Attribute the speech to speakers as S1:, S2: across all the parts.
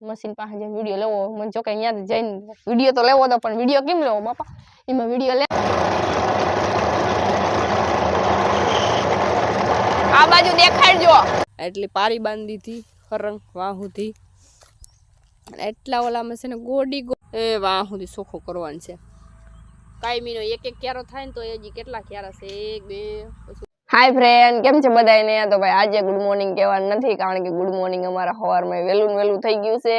S1: Machine પાસે જઈને video લેવો મને જો કે અહીંયા જઈને વિડીયો તો લેવો હતો પણ વિડીયો કેમ લેવો બાપા એમાં વિડીયો લે આ બાજુ દેખાડજો એટલી પારી બાંધી હતી હરંગ વાહુથી એટલા ઓલામાં છે ને ગોડી એ વાહુથી સોખો કરવાનું છે કાયમીનો એક એક ક્યારો થાય ને તો હજી કેટલા ક્યારા છે 1 2 હાય ફ્રેન્ડ કેમ છે બધાને તો ભાઈ આજે ગુડ મોર્નિંગ કહેવાનું નથી કારણ કે ગુડ મોર્નિંગ અમારા સવારમાં વેલું થઈ ગયું છે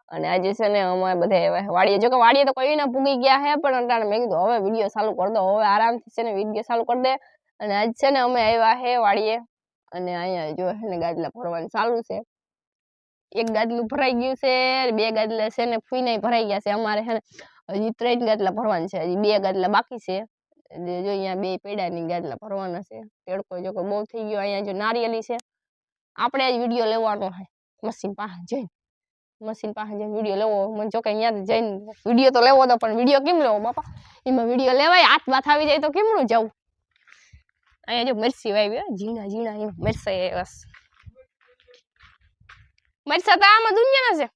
S1: અને આજે છે ને અમે બધા વાડીએ જો કે વાડીએ તો કોઈ ના પૂગી ગયા હે પણ અટાણે મેં કીધું હવે વિડીયો ચાલુ કરી દો હવે આરામથી છે ને વિડીયો ચાલુ કરી દે અને આજ છે ને અમે આવ્યા હે વાડીએ અને અહીંયા જો છે ને ગાદલા ભરવાનું ચાલુ છે એક ગાદલું ભરાઈ ગયું છે 2 ગાદલા છે ને ફૂઈને ભરાઈ ગયા છે અમારે છે ને હજી 3 ગાદલા ભરવાના છે હજી 2 ગાદલા બાકી છે જો અહીંયા 2 પેડાની ગાદલા ભરવાના છે તેડકો જો કે બહુ થઈ ગયો અહીંયા જો નારિયેલી છે આપણે આજ વિડીયો લેવાનો છે મશીન પાસે જઈને વિડીયો લેવો મને જો કે અહીંયા જઈને વિડીયો તો લેવો હતો પણ વિડીયો કેમ લેવો બાપા એમાં વિડીયો લેવાય હાથ બાથ આવી જાય તો કેમનું જવું અહીંયા જો મરસી વાવી ઝીણા એમાં મરસા બસ મરસા તો આમાં દુનિયાના છે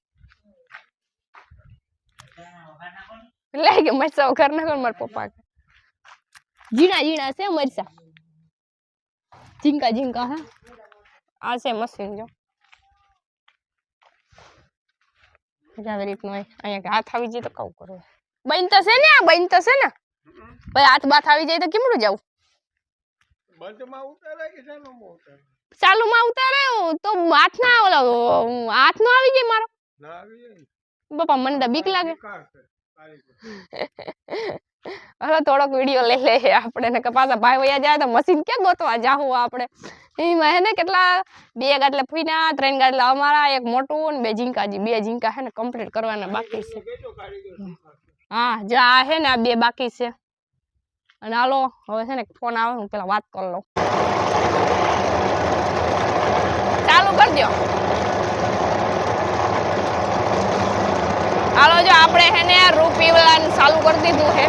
S1: લઈ કે મરસા ઘર ના કર મારા પપ્પા ઝીણા છે મરસા ઝીંકા હા આ છે મશીન જો આવી રીતનું અહીંયા હાથ આવી જાય તો કહું કરું બનતો છે ને ભાઈ હાથ બાથ આવી જાય તો કેમનું જવું ચાલુમાં ઉતારે તો હાથ ના ઓલા હાથ નો આવી જાય મારો બાપા મને તો બીક લાગે હવે થોડોક વિડીયો લઈ લે આપણે ને પાછા ભાઈ વયા જાય તો મશીન ક્યાં ગોતવા જાવું આપણે એમાં હે ને કેટલા 2 ગાદલા ફૂઈના 3 ગાદલા અમારા એક મોટું ને 2 ઝીંકા હે ને કમ્પ્લીટ કરવાના બાકી છે હા જો આ હે ને આ 2 બાકી છે અને હાલો હવે છે ને ફોન આવે હું પેલા વાત કરી લઉં ચાલુ કરી દો હાલો જો આપણે હે ને રૂપીવાળાને ચાલુ કરી દીધું છે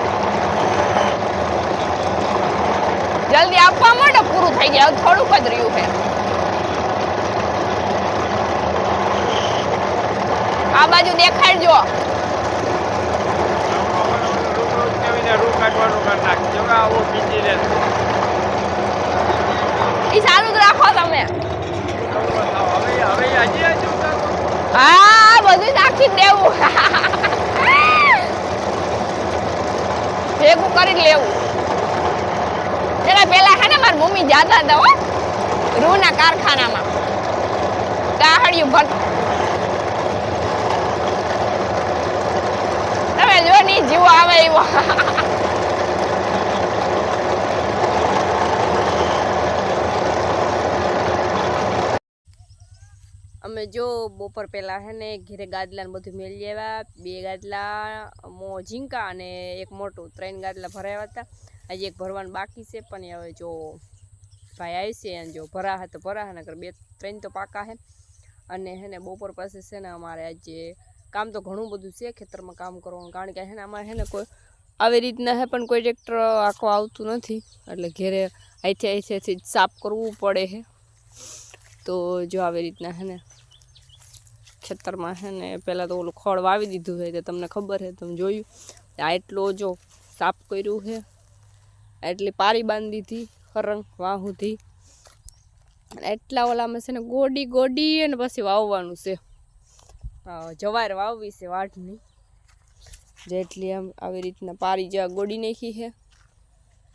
S1: જલ્દી આપવા માટે પૂરું થઈ જાય થોડુંક જ રહ્યું છે આ બાજુ દેખાડજો ઈ ચાલુ જ રાખો તમે હા બધું નાખી દેવું ભેગું કરી લેવું એના પેલા હે ને મારી મમ્મી જાતા હતા હો રૂના કારખાનામાં કાહડિયું ભર તમે જો ની જીવો આવે એવો અમે જો બપોર પહેલા હે ને ઘરે ગાદલા ને બધું મેળવી આવ્યા 2 ગાદલા ઝીંકા અને એક મોટું 3 ગાદલા ભરાયા હતા આજે એક ભરવાનું બાકી છે પણ હવે જો ભાઈ આવશે અને જો ભરા તો ભરા નકર 2-3 તો પાકા હે અને હે ને બપોર પાસે છે ને અમારે આજે કામ તો ઘણું બધું છે ખેતરમાં કામ કરવાનું કારણ કે હે ને અમારે હે ને કોઈ આવી રીતના હે પણ કોઈ ટ્રેક્ટર આખો આવતું નથી એટલે ઘરે અહીંથી સાફ કરવું પડે છે તો જો આવી રીતના હે ને ખેતરમાં હે ને પહેલાં તો ઓલું ખડ વાવી દીધું છે તો તમને ખબર છે તમે જોયું આ એટલો જો સાફ કર્યું છે એટલી પારી બાંધી હતી હરંગ વાહુથી એટલા ઓલામાં છે ને ગોડી અને પછી વાવવાનું છે જવાર વાવવી છે વાઢની જેટલી આમ આવી રીતના પારી જેવા ગોડી નાખી છે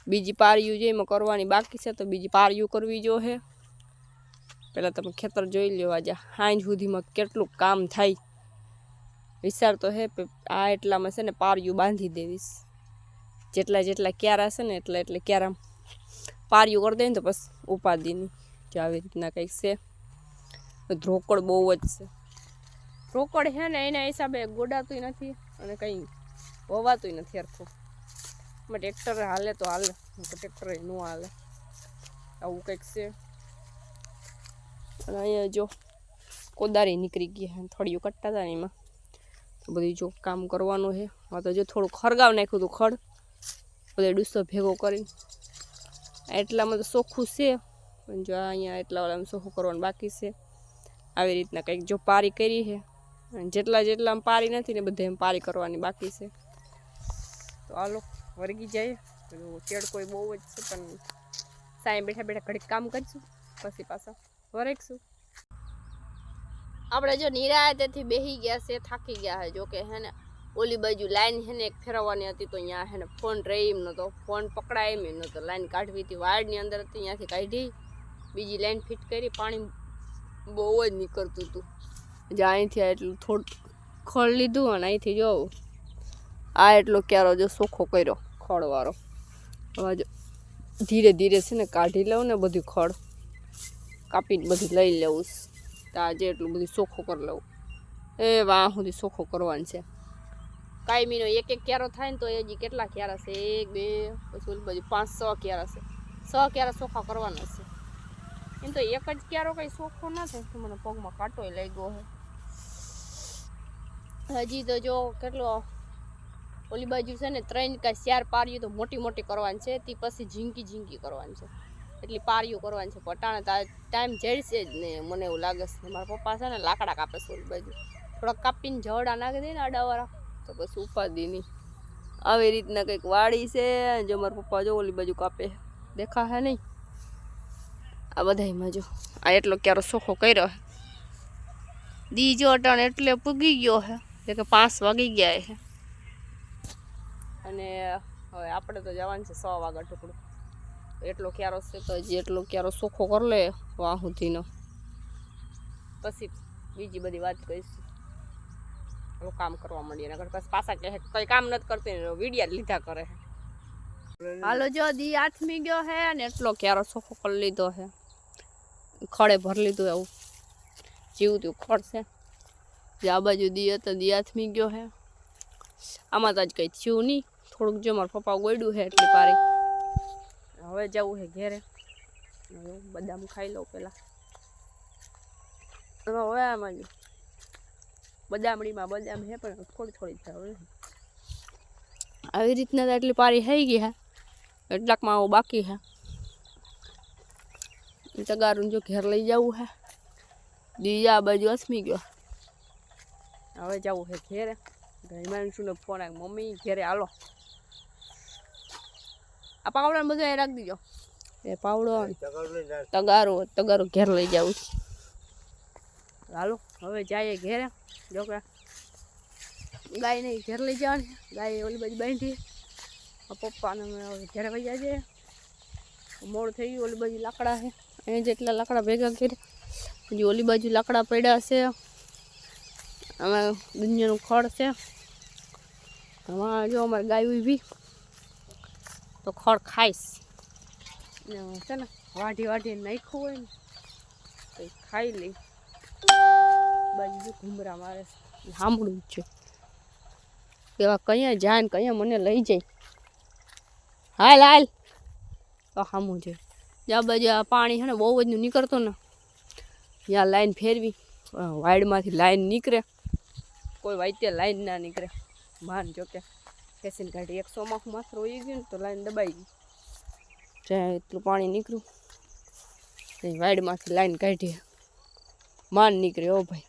S1: બીજી પારીયું જે એમાં કરવાની બાકી છે તો બીજી પારીયું કરવી જો છે પહેલાં તમે ખેતર જોઈ લો આજે સાંજ સુધીમાં કેટલું કામ થાય વિચાર તો હે આ એટલામાં છે ને પારીયું બાંધી દેવીશ જેટલા ક્યારા છે ને એટલે ક્યારા પારીયું કરી દે ને તો બસ ઉપાધિની જો આવી રીતના કંઈક છે ધ્રોકડ બહુ જ છે ધ્રોકડ છે ને એના હિસાબે ગોડાતું નથી અને કંઈ હોવાતું નથી હરખું ટ્રેક્ટર હાલે તો હાલે ટ્રેક્ટર ન હાલે આવું કંઈક છે અને અહીંયા જો કોદારી નીકળી ગઈ થોડીઓ કટતા હતા ને એમાં તો બધું જો કામ કરવાનું છે તો જો થોડું ખરગાવ નાખ્યું હતું ખડ બધો ડૂસો ભેગો કરીને એટલામાં તો ચોખ્ખું છે પણ જો અહીંયા એટલા વાળામાં ચોખ્ખું કરવાનું બાકી છે આવી રીતના કંઈક જો પારી કરી છે જેટલા પારી નથી ને બધે એમ પારી કરવાની બાકી છે. તો હાલો વર્ગી જાય. ચેડ કોઈ બહુ જ છે પણ સાંઈ બેઠા બેઠા ઘડીક કામ કરીશું પછી પાછા વરેકશું. આપણે જો નિરાયતેથી બેસી ગયા છે, થાકી ગયા છે. જો કે હે ને ઓલી બાજુ લાઈન છે ને એક ફેરવવાની હતી તો અહીંયા હે ને ફોન રહી એમ નહોતો, ફોન પકડાય એમ નહોતો. લાઈન કાઢવી હતી, વાયરની અંદર હતી, ત્યાંથી કાઢી બીજી લાઈન ફિટ કરી. પાણી બહુ જ નીકળતું હતું. જે અહીંથી એટલું થોડું ખોળ લીધું અને અહીંથી જો આ એટલો ક્યારો જો ચોખ્ખો કર્યો ખોળવાળો. હવે જો ધીરે ધીરે છે ને કાઢી લઉં ને બધું ખોળ કાપીને બધું લઈ લેવું. તો આજે એટલું બધું ચોખ્ખું કરી લઉં. એ વાહ સુધી ચોખ્ખું કરવાનું છે. કાયમીનો એક ક્યારો થાય ને તો હજી કેટલા ક્યારા છે? 1 2 પછી ઓલી બાજુ 5 6 ક્યારા છે. 6 ક્યારા ચોખ્ખા કરવાના છે. એમ તો એક જ ક્યારો કંઈ ચોખ્ખો ના થાય તો મને પગમાં કાંટોય લાગ્યો છે. હજી તો જો કેટલો ઓલી બાજુ છે ને 3 કે 4 પારીઓ તો મોટી મોટી કરવાની છે. તે પછી ઝીંકી કરવાની છે. એટલી પારીઓ કરવાની છે. પટાણે ટાઈમ જડશે જ ને મને એવું લાગે છે. મારા પપ્પા છે ને લાકડા કાપે છે ઓલી બાજુ. થોડાક કાપીને જવડા નાખી દે ને આડાવાળા તો પછી ઉપાદી નહીં. આવી રીતના કંઈક વાડી છે. જો મારા પપ્પા જો ઓલી બાજુ કાપે દેખા હે નહીં. આ બધામાં જો આ એટલો ક્યારો ચોખ્ખો કર્યો હે. દીજો અટાણ એટલે પૂગી ગયો હે કે 5 વાગી ગયા છે. અને હવે આપણે તો જવાનું છે 6 વાગ્યા ટુકડું. એટલો ક્યારો છે તો હજી એટલો ક્યારો ચોખ્ખો કરી લે વાહ સુધીનો પછી બીજી બધી વાત કરીશું. કામ કરવા માંડીએ નકર પછી પાછા કહે કંઈ કામ નથી કરતી વિડિયા લીધા કરે. હાલો જો દી આથમી ગયો હે અને એટલો ક્યારો ચોખ્ખો કરી લીધો હે. ખડે ભરી લીધું એવું જીવતું ખડ છે. જે આ બાજુ દી હતો દી આથમી ગયો હે. આમાં તો આજ કંઈ થયું નહીં. થોડુંક જો મારા પપ્પા ગોડ્યું છે એટલી પારી. હવે જવું છે ઘેરે. બદામ ખાઈ લઉં પેલા. હવે આમાં જો બદામડીમાં બદામ છે પણ થોડી થાય. આવી રીતના એટલી પારી થઈ ગઈ હે. એટલાકમાં આવું બાકી છે. તગારું જો ઘેર લઈ જવું હે. દીજા આ બાજુ અસમી ગયો. હવે જવું છે ઘેરે. હિમાંશુને ફોન આવ્યો મમ્મી ઘેરે હાલો. આ પાવડા બધું અહીં રાખી દીજો. એ પાવડો તગારો ઘેર લઈ જવું. હાલો હવે જઈએ ઘેરે. જો કે ગાય નહીં ઘેર લઈ જવાની. ગાય ઓલી બાજુ બાંધી. પપ્પાને હવે ઘેરે વહી જાય. મોડ થઈ ગયું. ઓલી બાજુ લાકડા છે. અહીં જેટલા લાકડા ભેગા કર્યા. હજી ઓલી બાજુ લાકડા પડ્યા છે. આમાં દુનિયાનું ખડ છે. આમાં જો અમારે ગાય ઊભી તો ખડ ખાઈશ છે ને વાઢી નાખ્યું હોય ને તો ખાઈ લઈ. બાજુ જો ઘૂમરા મારે સાંભળું જ છે. એવા કયા જાય ને કયા મને લઈ જાય. હાલ તો સામું છે. જ્યાં બાજુ આ પાણી છે ને બહુ જ નીકળતું ને ત્યાં લાઈન ફેરવી. વાડમાંથી લાઈન નીકળે. કોઈ વાઈતે લાઈન ના નીકળે. માન જો કે કેસીને કાઢી 100 માં માથું રોઈ ગયું ને તો લાઈન દબાઈ ગઈ. જ્યાં એટલું પાણી નીકળ્યું વાડમાંથી લાઈન કાઢી માન નીકળે. ઓ ભાઈ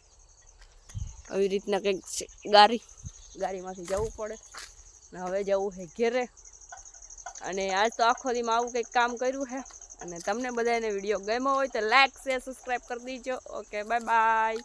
S1: આવી રીતના કંઈક ગાડીમાંથી જવું પડે. હવે જવું છે ઘેરે. અને આજ તો આખો દીમાં આવું કંઈક કામ કર્યું છે. અને તમને બધાને વિડીયો ગમ્યો હોય તો લાઈક શેર સબસ્ક્રાઈબ કરી દીજો. Okay bye bye.